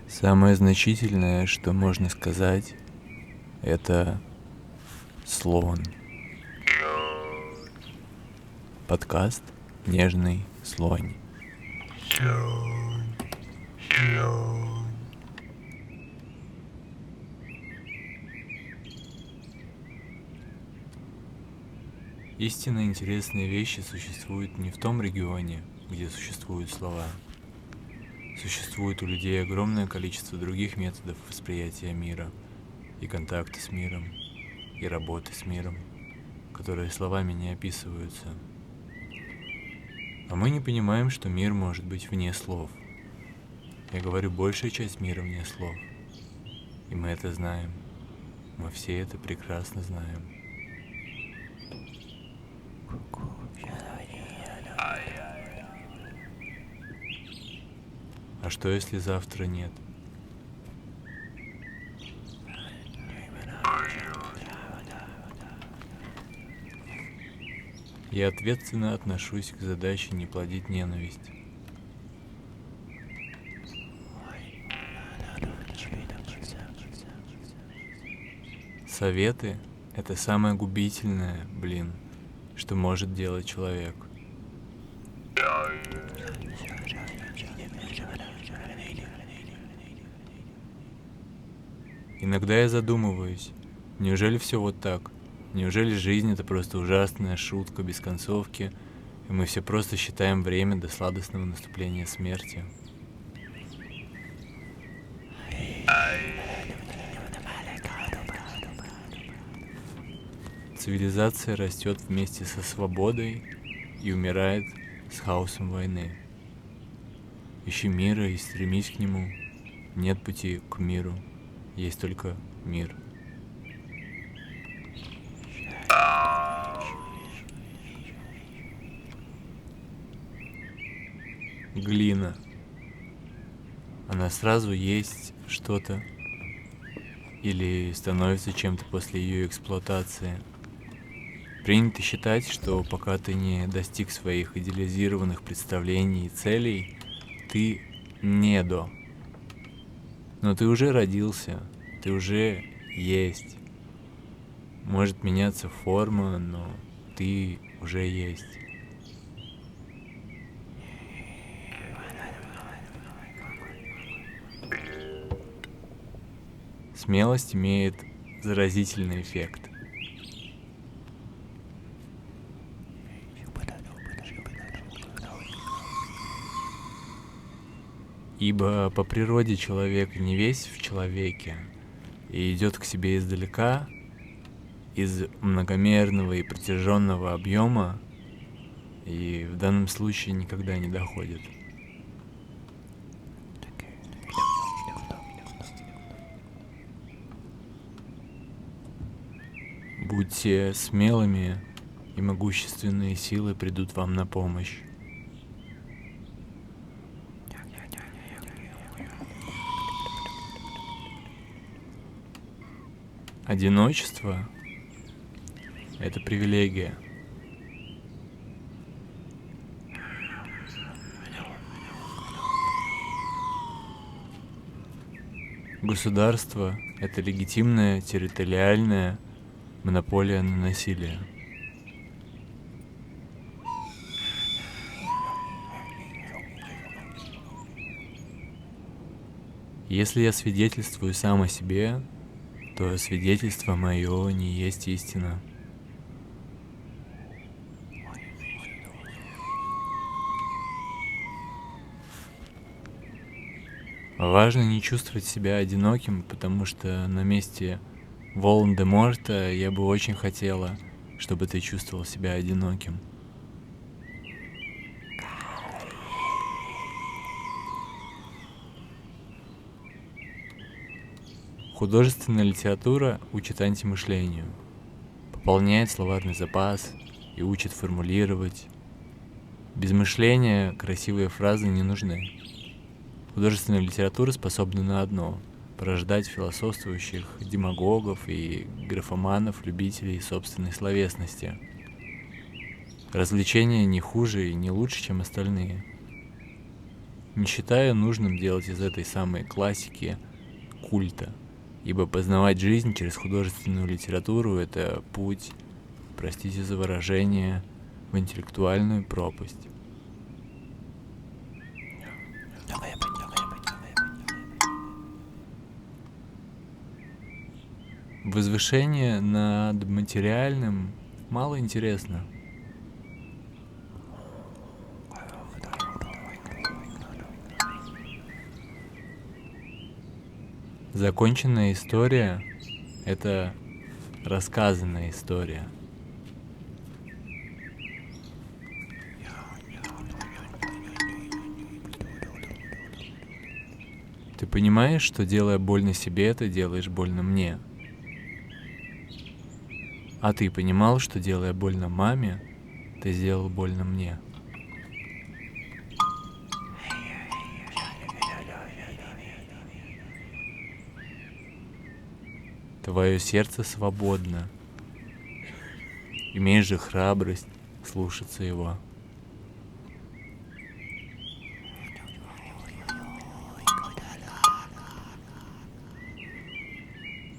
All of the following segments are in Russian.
Самое значительное, что можно сказать, это слон. Подкаст «Нежный слонь». Истинно интересные вещи существуют не в том регионе, где существуют слова. Существует у людей огромное количество других методов восприятия мира и контакта с миром, и работы с миром, которые словами не описываются. А мы не понимаем, что мир может быть вне слов. Я говорю, большая часть мира вне слов. И мы это знаем. Мы все это прекрасно знаем. А что, если завтра нет? Я ответственно отношусь к задаче не плодить ненависть. Советы — это самое губительное, что может делать человек. Иногда я задумываюсь, неужели все вот так? Неужели жизнь — это просто ужасная шутка без концовки, и мы все просто считаем время до сладостного наступления смерти? Цивилизация растет вместе со свободой и умирает с хаосом войны. Ищи мира и стремись к нему. Нет пути к миру, есть только мир. Глина. Она сразу есть что-то или становится чем-то после ее эксплуатации. Принято считать, что пока ты не достиг своих идеализированных представлений и целей, ты недо. Но ты уже родился, ты уже есть. Может меняться форма, но ты уже есть. Смелость имеет заразительный эффект. Ибо по природе человек не весь в человеке и идет к себе издалека, из многомерного и протяженного объема, и в данном случае никогда не доходит. Будьте смелыми, и могущественные силы придут вам на помощь. Одиночество — это привилегия. Государство — это легитимная территориальная монополия на насилие. Если я свидетельствую сам о себе, то свидетельство мое не есть истина. Важно не чувствовать себя одиноким, потому что на месте Волан-де-Морта я бы очень хотела, чтобы ты чувствовал себя одиноким. Художественная литература учит антимышлению, пополняет словарный запас и учит формулировать. Без мышления красивые фразы не нужны. Художественная литература способна на одно — порождать философствующих демагогов и графоманов, любителей собственной словесности. Развлечения не хуже и не лучше, чем остальные. не считаю нужным делать из этой самой классики культа, ибо познавать жизнь через художественную литературу — это путь, простите за выражение, в интеллектуальную пропасть. Возвышение над материальным мало интересно. Законченная история — это рассказанная история. Ты понимаешь, что, делая больно себе, ты делаешь больно мне? А ты понимал, что, делая больно маме, ты сделал больно мне? Твое сердце свободно. Имеешь же храбрость слушаться его.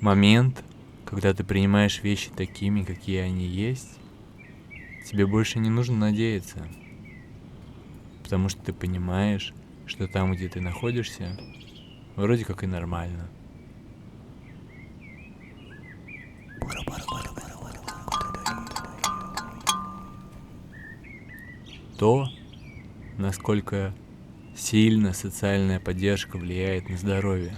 Момент, когда ты принимаешь вещи такими, какие они есть, тебе больше не нужно надеяться, потому что ты понимаешь, что там, где ты находишься, вроде как и нормально. То, насколько сильно социальная поддержка влияет на здоровье,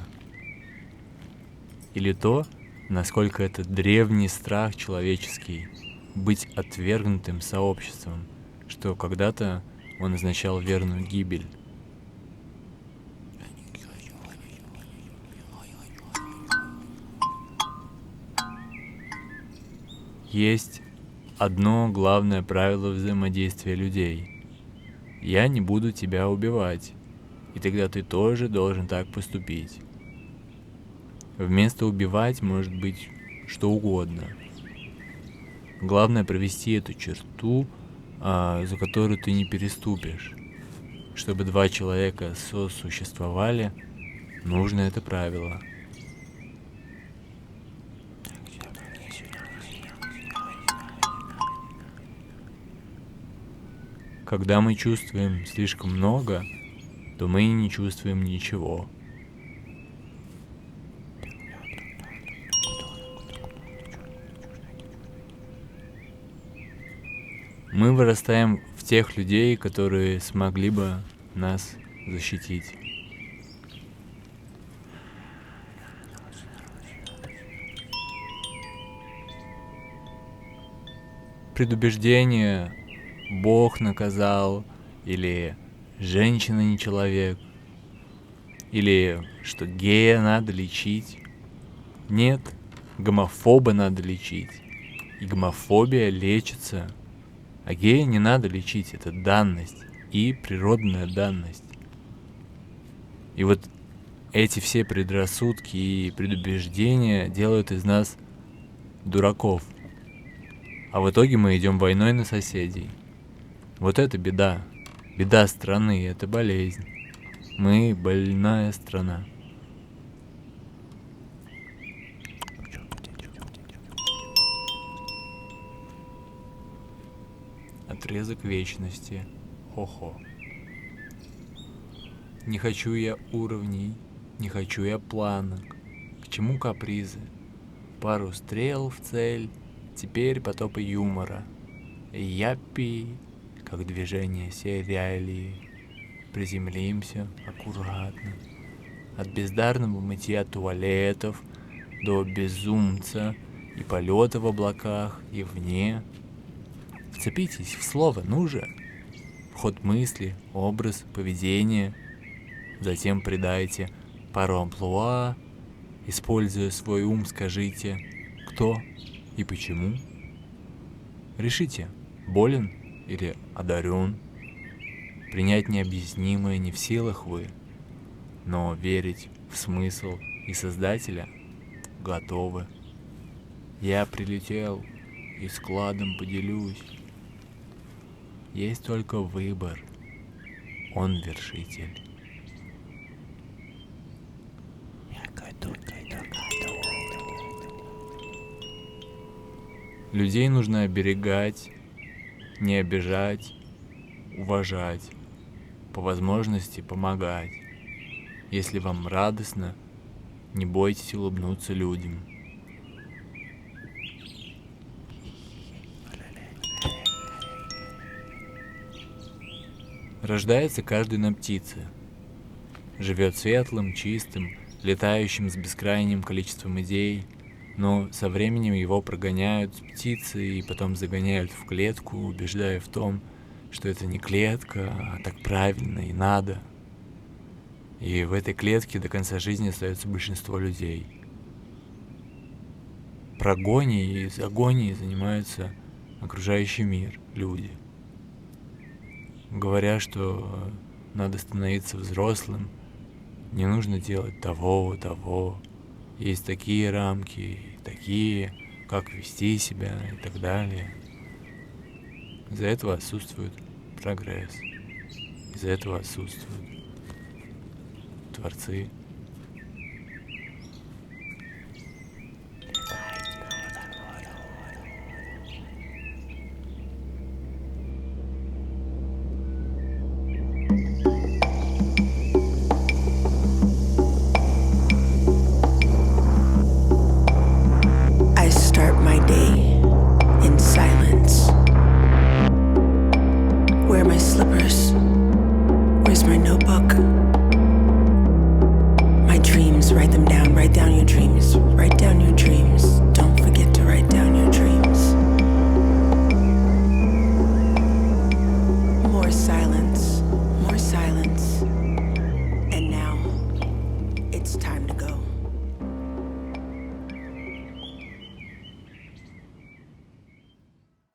или то, насколько это древний страх человеческий быть отвергнутым сообществом, что когда-то он означал верную гибель. Есть одно главное правило взаимодействия людей. Я не буду тебя убивать, и тогда ты тоже должен так поступить. Вместо убивать может быть что угодно. Главное провести эту черту, за которую ты не переступишь. Чтобы два человека сосуществовали, нужно это правило. Когда мы чувствуем слишком много, то мы не чувствуем ничего. Мы вырастаем в тех людей, которые смогли бы нас защитить. Предубеждение «Бог наказал» или «Женщина не человек» или что гея надо лечить. Нет, гомофоба надо лечить. И гомофобия лечится. А гея не надо лечить, это данность и природная данность. И вот эти все предрассудки и предубеждения делают из нас дураков. А в итоге мы идем войной на соседей. Вот это беда. Беда страны, это болезнь. Мы больная страна. Отрезок вечности. Хо-хо. Не хочу я уровней, не хочу я планок. К чему капризы? Пару стрел в цель, теперь потопы юмора. Яппи, как движение сериалии. Приземлимся аккуратно. От бездарного мытья туалетов до безумца и полета в облаках и вне. Вцепитесь в слово «ну же». Ход мысли, образ, поведение. Затем придайте пару амплуа. Используя свой ум, скажите, кто и почему. Решите, болен или одарен. Принять необъяснимое не в силах вы, но верить в смысл и Создателя готовы. Я прилетел и складом поделюсь. Есть только выбор, он вершитель. Людей нужно оберегать, не обижать, уважать, по возможности помогать. Если вам радостно, не бойтесь улыбнуться людям. Рождается каждый на птице. Живет светлым, чистым, летающим с бескрайним количеством идей, но со временем его прогоняют птицы и потом загоняют в клетку, убеждая в том, что это не клетка, а так правильно и надо. И в этой клетке до конца жизни остается большинство людей. Прогонией и загонией занимаются окружающий мир, люди. Говоря, что надо становиться взрослым, не нужно делать того. Есть такие рамки, такие, как вести себя и так далее. Из-за этого отсутствует прогресс. Из-за этого отсутствуют творцы. I start my day in silence. Where are my slippers? Where's my notebook? My dreams, write them down. Write down your dreams. Write down your dreams.